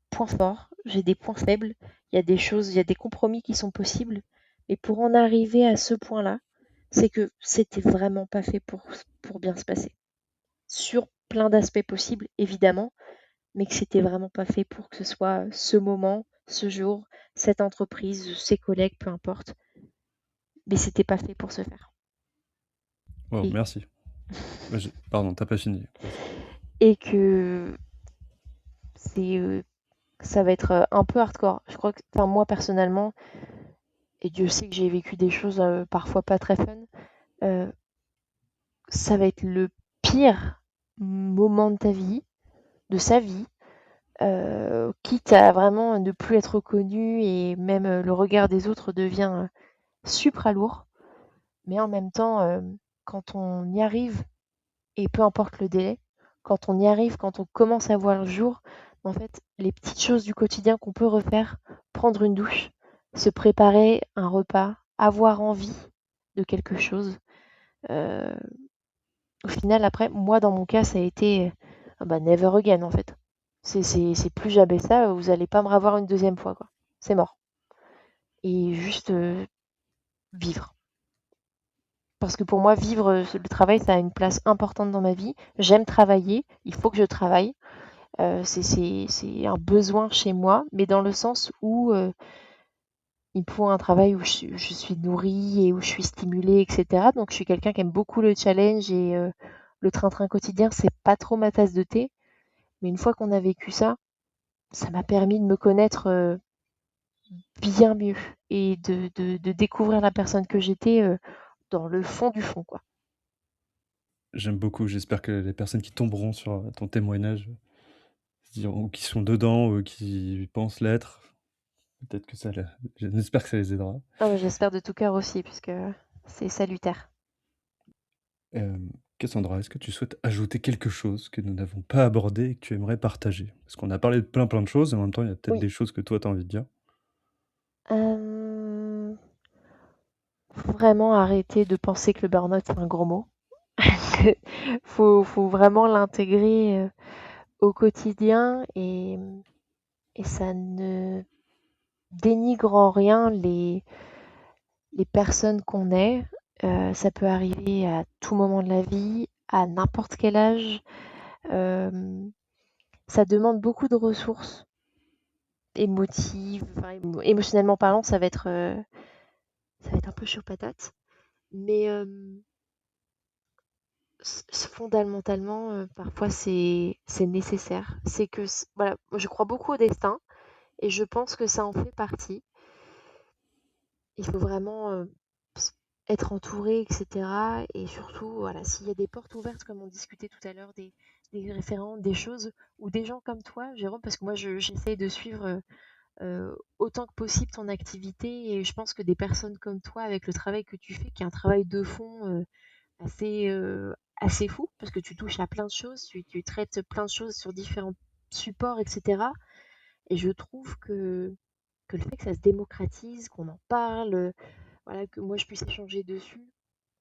points forts, j'ai des points faibles, il y a des compromis qui sont possibles. Et pour en arriver à ce point-là, c'est que c'était vraiment pas fait pour bien se passer. Sur plein d'aspects possibles, évidemment, mais que c'était vraiment pas fait pour que ce soit ce moment, ce jour, cette entreprise, ses collègues, peu importe. Mais c'était pas fait pour se faire. Waouh, Et, merci. Ouais, pardon, tu pas fini, vas-y. et que c'est, ça va être un peu hardcore. Je crois que, enfin, moi personnellement, et Dieu sait que j'ai vécu des choses parfois pas très fun, euh, ça va être le pire moment de ta vie, de sa vie, quitte à vraiment ne plus être reconnu et même le regard des autres devient supra lourd. Mais en même temps, quand on y arrive, et peu importe le délai, quand on y arrive, quand on commence à voir le jour, en fait, les petites choses du quotidien qu'on peut refaire, prendre une douche, se préparer un repas, avoir envie de quelque chose, euh, au final, après, moi, dans mon cas, ça a été bah, never again, en fait. C'est plus jamais ça, vous allez pas me revoir une deuxième fois, quoi. C'est mort. Et juste vivre. Parce que pour moi, vivre le travail, ça a une place importante dans ma vie. J'aime travailler, il faut que je travaille. C'est un besoin chez moi, mais dans le sens où il me faut un travail où je suis nourrie et où je suis stimulée, etc. Donc je suis quelqu'un qui aime beaucoup le challenge et le train-train quotidien, c'est pas trop ma tasse de thé. Mais une fois qu'on a vécu ça, ça m'a permis de me connaître bien mieux et de découvrir la personne que j'étais dans le fond du fond, quoi. J'aime beaucoup, j'espère que les personnes qui tomberont sur, ton témoignage, se diront ou qui sont dedans ou qui pensent l'être, peut-être que ça le j'espère que ça les aidera. Ah, mais j'espère de tout cœur aussi, puisque c'est salutaire. Cassandra, est-ce que tu souhaites ajouter quelque chose que nous n'avons pas abordé et que tu aimerais partager? Parce qu'on a parlé de plein, plein de choses et en même temps, il y a peut-être Oui. des choses que toi, tu as envie de dire. Euh, Faut vraiment arrêter de penser que le burn-out, c'est un gros mot. Faut vraiment l'intégrer au quotidien et ça ne dénigre en rien les personnes qu'on est. Ça peut arriver à tout moment de la vie, à n'importe quel âge. Euh, Ça demande beaucoup de ressources émotives, enfin, émotionnellement parlant, ça va être un peu chaud patate. Mais fondamentalement, parfois c'est nécessaire. C'est que voilà, moi je crois beaucoup au destin et je pense que ça en fait partie. Il faut vraiment être entouré, etc. Et surtout, voilà, s'il y a des portes ouvertes, comme on discutait tout à l'heure, des référents, des choses, ou des gens comme toi, Jérôme, parce que moi j'essaye de suivre autant que possible ton activité et je pense que des personnes comme toi, avec le travail que tu fais, qui est un travail de fond assez, assez fou, parce que tu touches à plein de choses, tu traites plein de choses sur différents supports, etc. Et je trouve que le fait que ça se démocratise, qu'on en parle, voilà, que moi je puisse échanger dessus,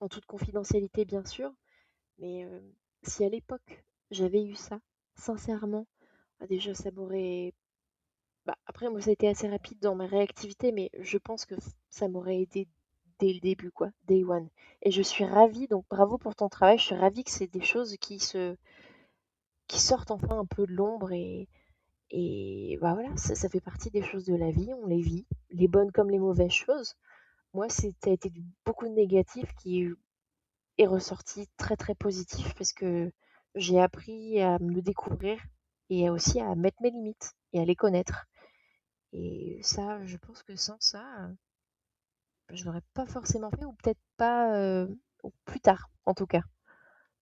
en toute confidentialité bien sûr, mais si à l'époque j'avais eu ça, sincèrement, bah, déjà ça m'aurait... Bah, après moi ça a été assez rapide dans ma réactivité, mais je pense que ça m'aurait aidé dès le début, quoi, day one. Et je suis ravie, donc bravo pour ton travail, je suis ravie que c'est des choses qui sortent enfin un peu de l'ombre et bah voilà, ça fait partie des choses de la vie, on les vit, les bonnes comme les mauvaises choses. Moi, ça a été beaucoup de négatif qui est ressorti très très positif parce que j'ai appris à me découvrir et aussi à mettre mes limites et à les connaître. Et ça, je pense que sans ça, je l'aurais pas forcément fait ou peut-être pas plus tard. en tout cas.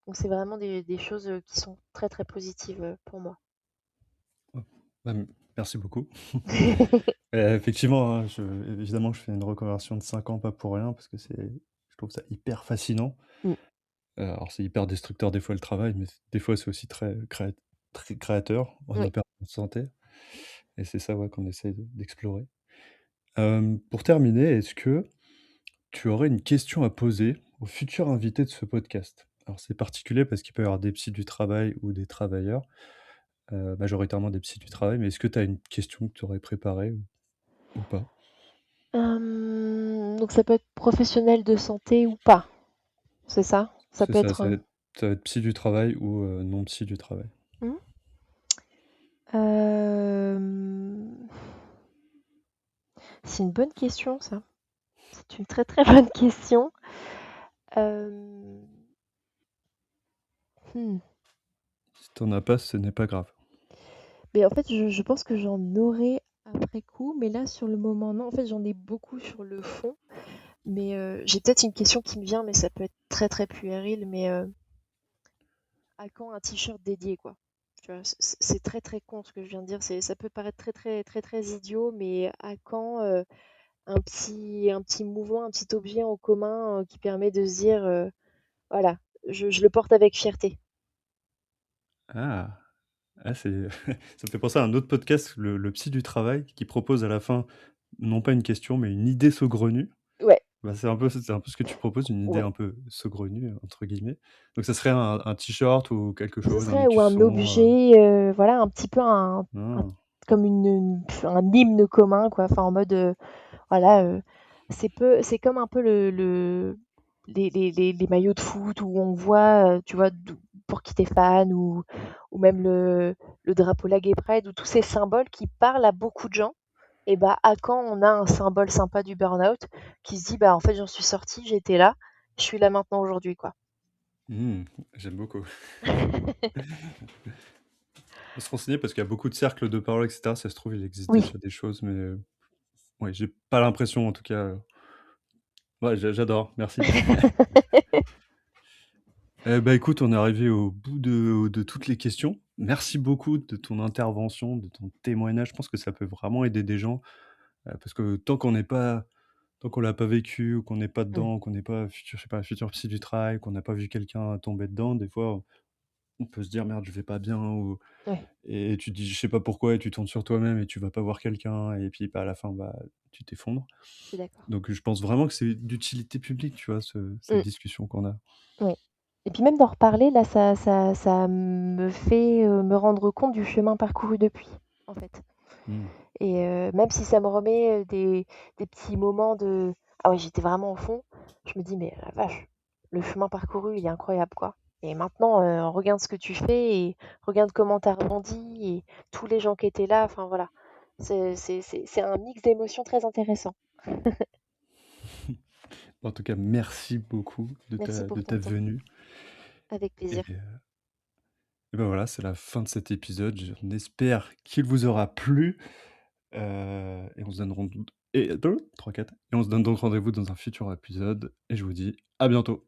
Donc c'est vraiment des choses, qui sont très, très positives, pour moi. Ouais. Bah, merci beaucoup. Effectivement, hein, évidemment, je fais une reconversion de 5 ans, pas pour rien, parce que je trouve ça hyper fascinant. Mmh, Alors c'est hyper destructeur des fois le travail, mais des fois c'est aussi très créateur. On oui. en perd en santé et c'est ça, ouais, qu'on essaie d'explorer. Pour terminer, est-ce que tu aurais une question à poser aux futurs invités de ce podcast? Alors c'est particulier parce qu'il peut y avoir des psys du travail ou des travailleurs, majoritairement des psys du travail, mais est-ce que tu as une question que tu aurais préparée ou pas? Donc ça peut être professionnel de santé ou pas, c'est ça? Ça C'est peut ça, être, ça va être psy du travail ou non psy du travail. mmh? Hem, c'est une bonne question ça. C'est une très, très bonne question. Hem, mmh, Si tu en as pas, ce n'est pas grave. mais en fait, je pense que j'en aurais après coup, mais là, sur le moment, non. En fait, j'en ai beaucoup sur le fond, mais j'ai peut-être une question qui me vient, mais ça peut être très, très puéril, mais à quand un t-shirt dédié, quoi? Tu vois? C'est très, très con ce que je viens de dire, ça peut paraître très, très, très, très idiot, mais à quand, un petit mouvement, un petit objet en commun, qui permet de se dire, voilà, je le porte avec fierté. Ah! Ah c'est ça me fait penser à un autre podcast, le psy du travail, qui propose à la fin, non pas une question, mais une idée saugrenue. Ouais, Bah, c'est un peu ce que tu proposes, une idée ouais. un peu «saugrenue» entre guillemets. Donc ça serait un t-shirt ou quelque Ce chose, un serait ou un écusson, objet, voilà, un petit peu un ah. comme un hymne commun, quoi. Enfin, en mode, voilà, c'est comme un peu les maillots de foot où on voit, tu vois, pour qui tu fan ou même le drapeau La Gay Pride ou tous ces symboles qui parlent à beaucoup de gens. Et bah, à quand on a un symbole sympa du burn-out qui se dit: «Bah, en fait, j'en suis sortie, j'étais là, je suis là maintenant aujourd'hui, quoi». Mmh, j'aime beaucoup. Faut se renseigner parce qu'il y a beaucoup de cercles de parole et cetera. Ça se trouve, il existe Oui. déjà des choses, mais ouais, j'ai pas l'impression en tout cas, ouais, j'adore, merci. Bah, écoute, on est arrivé au bout de toutes les questions. Merci beaucoup de ton intervention, de ton témoignage. Je pense que ça peut vraiment aider des gens, parce que tant qu'on l'a pas vécu ou qu'on n'est pas Mmh. dedans, qu'on n'est pas futur je sais pas, futur psy du travail, qu'on n'a pas vu quelqu'un tomber dedans, des fois, on peut se dire: «Merde, je vais pas bien» ou Ouais, et tu te dis: «Je sais pas pourquoi» et tu tournes sur toi-même et tu vas pas voir quelqu'un et puis, bah, à la fin, bah, tu t'effondres. je suis d'accord. Donc je pense vraiment que c'est d'utilité publique, tu vois, cette Mmh. discussion qu'on a. Oui. Et puis même d'en reparler, là, ça me fait, me rendre compte du chemin parcouru depuis, en fait. Mmh. Et même si ça me remet, des petits moments de: «Ah ouais, j'étais vraiment au fond», je me dis: «Mais la vache, le chemin parcouru, il est incroyable, quoi. Et maintenant, regarde ce que tu fais et regarde comment tu as rebondi et tous les gens qui étaient là», enfin voilà. C'est un mix d'émotions très intéressant. En tout cas, merci beaucoup Merci de pour ton ta temps. venue Avec et plaisir. et bah, voilà, c'est la fin de cet épisode. On espère qu'il vous aura plu, et on se donne rond et 3, 4 et on se donne donc rendez-vous dans un futur épisode et je vous dis à bientôt.